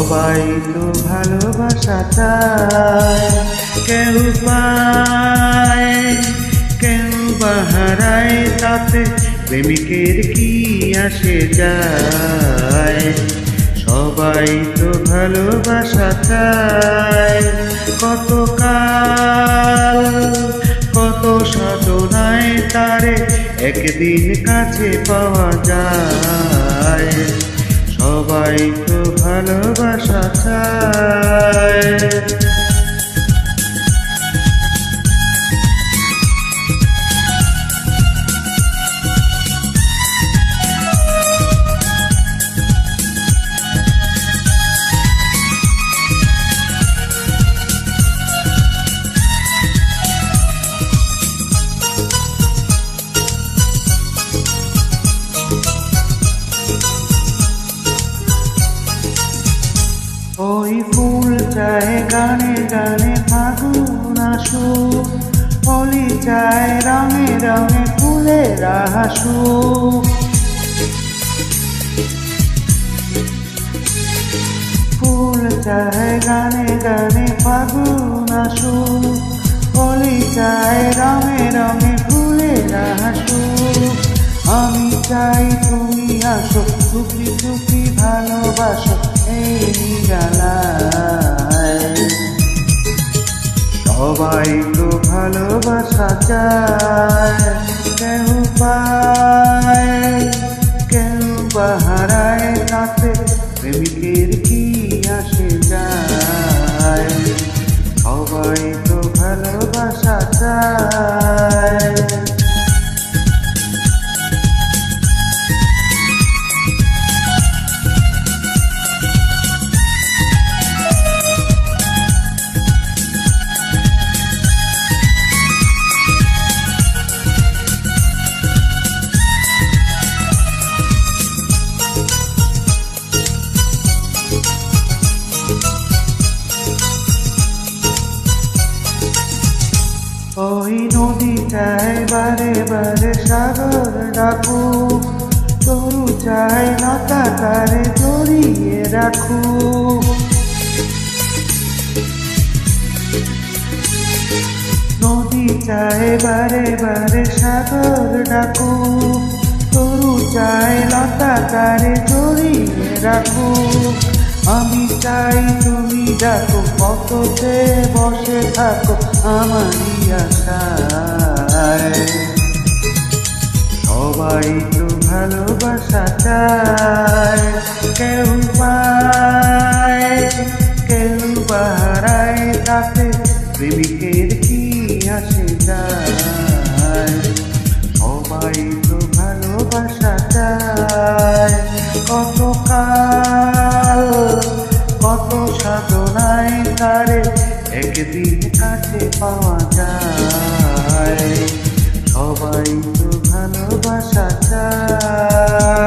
সবাই তো ভালোবাসা চায়, কেউ পায় কেউ বা হারায়, তাতে প্রেমিকের কি আসে যায়। সবাই তো ভালোবাসা চায়, কত কাল কত সাধনায় তারে একদিন কাছে পাওয়া যায়। সবাই তো ভালোবাসা চায়। ওই ফুল চায় গানে গানে ফাগুন আসুক, হোলি চায় রঙে রঙে ফুলের হাসুক। ফুল চায় গানে গানে ফাগুন আসুক, হোলি চায় রঙে রঙে ফুলের হাসুক। আমি চাই তুমি আসো, চুপি চুপি ভালোবাসো এই গালায়। সবাই তো ভালোবাসা চায়, কেউ পায় কেউ বা হারায়, তাতে প্রেমিকের কি আসে যায়। সবাই তো ভালোবাসা চায়। ওই নদী চায় বারে বারে সাগর ডাকুক, তরু চায় লতা তারে জড়িয়ে রাখুক। নদী চায় বারে বারে সাগর ডাকুক, তরু চায় লতা তারে জড়িয়ে রাখুক। আমি চাই তুমি ডাকো, কত যে বসে থাকো আমারই আশায়। সবাই তো ভালোবাসা চায়, কেউ পায় কেউ বা হারায়, তাতে প্রেমিকের কি আসে যায়। সবাই তো ভালোবাসা চায়, কত কাল কত সাধনায় তারে একদিন কাছে পাওয়া যায়। সবাই তো ভালোবাসা চায়।